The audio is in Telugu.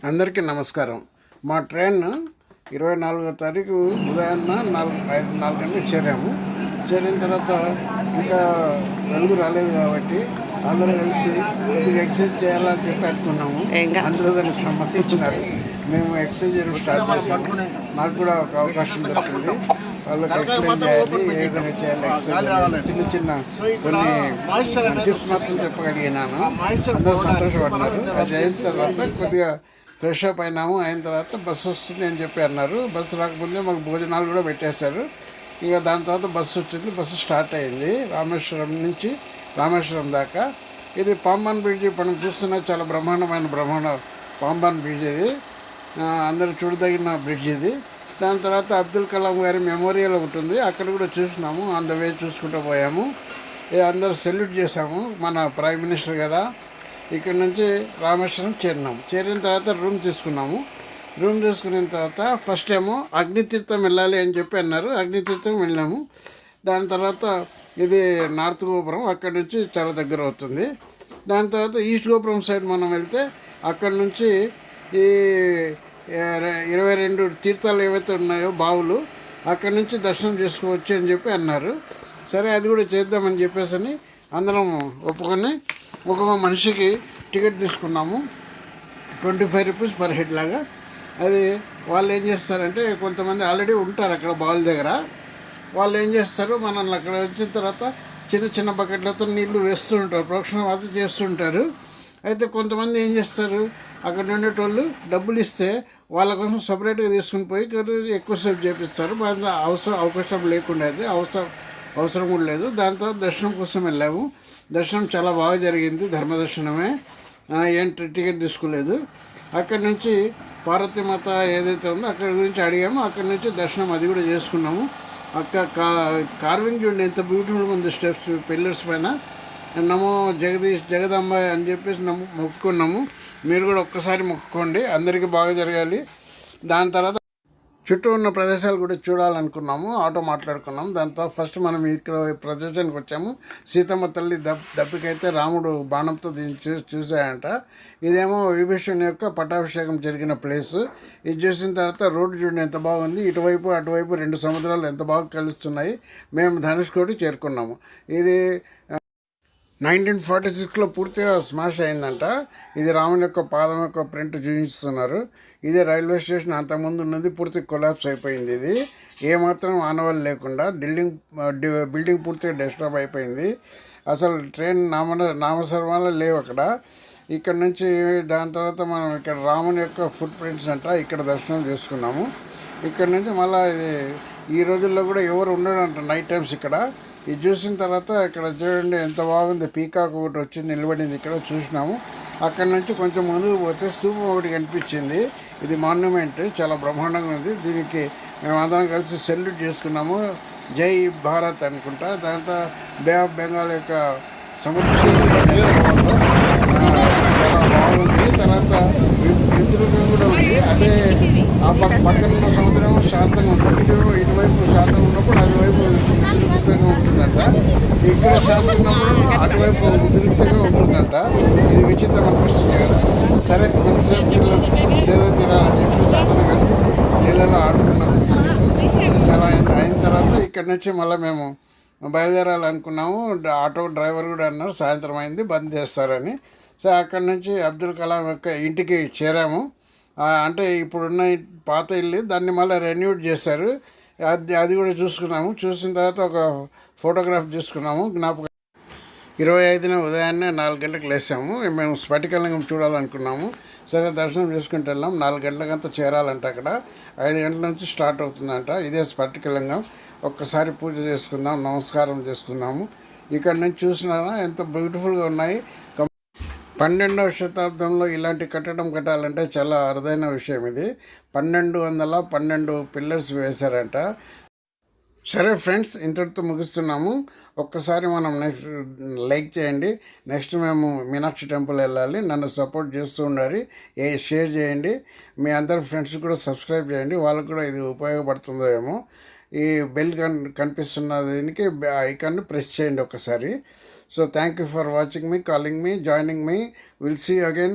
అందరికీ నమస్కారం. మా ట్రైన్ 24వ తారీఖు ఉదయాన్న 4 గంటలకు చేరాము. చేరిన తర్వాత ఇంకా వెలుగు రాలేదు కాబట్టి అందరూ కలిసి కొద్దిగా ఎక్సర్సైజ్ చేయాలని చెప్పి అనుకున్నాము. అందరూ దానికి సమ్మతించినారు. మేము ఎక్సర్సైజ్ చేయడం స్టార్ట్ చేసాము. నాకు కూడా ఒక అవకాశం దొరికింది. వాళ్ళకి ఎక్స్ప్లెయిన్ చేయాలి, ఏ విధంగా చేయాలి ఎక్సర్సైజ్ అనేది. చిన్న చిన్న కొన్ని టిప్స్ మాత్రం చెప్పగలిగినాను. అందరూ సంతోషపడినారు. అది అయిన తర్వాత కొద్దిగా ఫ్రెష్ అప్ అయిన తర్వాత బస్సు వస్తుంది అని చెప్పి అన్నారు. బస్సు రాకముందే మాకు భోజనాలు కూడా పెట్టేశారు. ఇక దాని తర్వాత బస్సు వచ్చింది. బస్సు స్టార్ట్ అయింది రామేశ్వరం నుంచి రామేశ్వరం దాకా. ఇది పాంబాన్ బ్రిడ్జ్ మనం చూస్తున్న చాలా బ్రహ్మాండ పాంబాన్ బ్రిడ్జ్ ఇది. అందరూ చూడదగిన బ్రిడ్జ్ ఇది. దాని తర్వాత అబ్దుల్ కలాం గారి మెమోరియల్ ఒకటి ఉంది, అక్కడ కూడా చూసినాము. ఆన్ ద వే చూసుకుంటూ పోయాము. అందరూ సెల్యూట్ చేసాము, మన ప్రైమ్ మినిస్టర్ కదా. ఇక్కడ నుంచి రామేశ్వరం చేరినాము. చేరిన తర్వాత రూమ్ తీసుకున్నాము. రూమ్ తీసుకున్న తర్వాత ఫస్ట్ ఏమో అగ్నితీర్థం వెళ్ళాలి అని చెప్పి అన్నారు. అగ్నితీర్థం వెళ్ళాము. దాని తర్వాత ఇది నార్త్ గోపురం, అక్కడి నుంచి చాలా దగ్గర అవుతుంది. దాని తర్వాత ఈస్ట్ గోపురం సైడ్ మనం వెళ్తే అక్కడి నుంచి ఈ 22 తీర్థాలు ఏవైతే ఉన్నాయో బావులు, అక్కడి నుంచి దర్శనం చేసుకోవచ్చు అని చెప్పి అన్నారు. సరే అది కూడా చేద్దామని చెప్పేసి అందరం ఒప్పుకొని ఒక్కొక్క మనిషికి టికెట్ తీసుకున్నాము. 25 రూపీస్ పర్ హెడ్ లాగా. అది వాళ్ళు ఏం చేస్తారంటే, కొంతమంది ఆల్రెడీ ఉంటారు అక్కడ బావుల దగ్గర. వాళ్ళు ఏం చేస్తారు, మనల్ని అక్కడ వచ్చిన తర్వాత చిన్న చిన్న బకెట్లతో నీళ్లు వేస్తూ ఉంటారు, ప్రోక్షణవాత చేస్తుంటారు. అయితే కొంతమంది ఏం చేస్తారు, అక్కడ ఉండేటోళ్ళు డబ్బులు ఇస్తే వాళ్ళ కోసం సపరేట్గా తీసుకుని పోయి ఎక్కువసేపు చేపిస్తారు. అవకాశం లేకుండా అవసరం కూడా లేదు. దాంతో దర్శనం కోసం వెళ్ళాము. దర్శనం చాలా బాగా జరిగింది, ధర్మదర్శనమే. ఏం టికెట్ తీసుకోలేదు. అక్కడి నుంచి పార్వతీమాత ఏదైతే ఉందో అక్కడి గురించి అడిగాము. అక్కడి నుంచి దర్శనం అది కూడా చేసుకున్నాము. అక్కడ కార్వింగ్ చూడండి ఎంత బ్యూటిఫుల్గా ఉంది, స్టెప్స్ పిల్లర్స్ పైన. నమో జగదాంబ అని చెప్పేసి మొక్కుకున్నాము. మీరు కూడా ఒక్కసారి మొక్కుకోండి, అందరికీ బాగా జరగాలి. దాని తర్వాత చుట్టూ ఉన్న ప్రదేశాలు కూడా చూడాలనుకున్నాము. ఆటో మాట్లాడుకున్నాము. దాంతో ఫస్ట్ మనం ఇక్కడ ప్రదేశానికి వచ్చాము. సీతమ్మ తల్లి దప్పికైతే రాముడు బాణంతో దీన్ని చూసాయంట. ఇదేమో విభీషణుని యొక్క పట్టాభిషేకం జరిగిన ప్లేస్. ఇది చూసిన తర్వాత రోడ్డు చూడండి ఎంత బాగుంది. ఇటువైపు అటువైపు 2 సముద్రాలు ఎంత బాగా కలుస్తున్నాయి. మేము ధనుష్కోటి చేరుకున్నాము. ఇది 1946లో పూర్తిగా స్మాష్ అయిందంట. ఇది రాముని యొక్క పాదం యొక్క ప్రింట్ చూపిస్తున్నారు. ఇదే రైల్వే స్టేషన్ అంతకుముందు ఉన్నది, పూర్తిగా కొలాప్స్ అయిపోయింది. ఇది ఏమాత్రం ఆనవాళ్ళు లేకుండా బిల్డింగ్ పూర్తిగా డిస్టర్బ్ అయిపోయింది. అసలు ట్రైన్ నామసర్వాలు లేవు అక్కడ. ఇక్కడ నుంచి దాని తర్వాత మనం ఇక్కడ రాముని యొక్క ఫుట్ ప్రింట్స్ అంట ఇక్కడ దర్శనం చేసుకున్నాము. ఇక్కడ నుంచి మళ్ళీ ఇది ఈ రోజుల్లో కూడా ఎవరు ఉండడంట నైట్ టైమ్స్ ఇక్కడ. ఇది చూసిన తర్వాత ఇక్కడ చూడండి ఎంత బాగుంది, పీకాక్ ఒకటి వచ్చి నిలబడింది ఇక్కడ చూసినాము. అక్కడ నుంచి కొంచెం ముందుకు పోతే స్తూపం ఒకటి కనిపించింది. ఇది మాన్యుమెంట్, చాలా బ్రహ్మాండంగా ఉంది. దీనికి మేము అందరం కలిసి సెల్యూట్ చేసుకున్నాము. జై భారత్ అనుకుంటా. దాంతో బే ఆఫ్ బెంగాల్ యొక్క సముద్రం చాలా బాగుంది. తర్వాత ఎదురుగా కూడా ఉంది. అదే ఆ పక్కన ఉన్న సముద్రం శాంతంగా ఉంది. ఇటువైపు శాంతంగా ఉన్నప్పుడు అటువైపు ఉద్రిక్తంగా ఉంటుందంట. ఇక్కడ శాంతంగా ఉన్నప్పుడు అటువైపు ఉద్రిక్తంగా ఉంటుందంట. ఇది విచిత్రం అనిపిస్తుంది కదా. సరే కొంతసేపు సేద తీరాలని చెప్పి అందరం కలిసి నీళ్ళలో ఆడుకున్నాం. చాలా అయిన తర్వాత ఇక్కడ నుంచి మళ్ళీ మేము బయలుదేరాలనుకున్నాము. ఆటో డ్రైవర్ కూడా అన్నారు సాయంత్రం అయింది బంద్ చేస్తారని. సో అక్కడి నుంచి అబ్దుల్ కలాం యొక్క ఇంటికి చేరాము. అంటే ఇప్పుడున్న పాత ఇల్లు, దాన్ని మళ్ళీ రెన్యూడ్ చేశారు. అది కూడా చూసుకున్నాము. చూసిన తర్వాత ఒక ఫోటోగ్రాఫ్ తీసుకున్నాము జ్ఞాపకం. 25న ఉదయాన్నే 4 గంటలకు లేసాము. మేము స్ఫటికలింగం చూడాలనుకున్నాము. సరే దర్శనం చేసుకుంటూ వెళ్ళాం. 4 గంటలకంతా చేరాలంట. అక్కడ 5 గంటల నుంచి స్టార్ట్ అవుతుందంట. ఇదే స్ఫటికలింగం. ఒక్కసారి పూజ చేసుకుందాం, నమస్కారం చేసుకుందాము. ఇక్కడ నుంచి చూసినా ఎంత బ్యూటిఫుల్గా ఉన్నాయి. 12వ శతాబ్దంలో ఇలాంటి కట్టడం కట్టాలంటే చాలా అరుదైన విషయం. ఇది 1212 పిల్లర్స్ వేశారంట. సరే ఫ్రెండ్స్, ఇంతటితో ముగిస్తున్నాము. ఒక్కసారి మనం నెక్స్ట్ లైక్ చేయండి. నెక్స్ట్ మేము మీనాక్షి టెంపుల్ వెళ్ళాలి. నన్ను సపోర్ట్ చేస్తూ ఉండాలి. షేర్ చేయండి. మీ అందరి ఫ్రెండ్స్ కూడా సబ్స్క్రైబ్ చేయండి, వాళ్ళకు కూడా ఇది ఉపయోగపడుతుందో ఏమో. ఈ బెల్ కనిపిస్తున్న దీనికి ఐకాన్ని ప్రెస్ చేయండి ఒకసారి. So thank you for watching me, calling me, joining me. Will see again.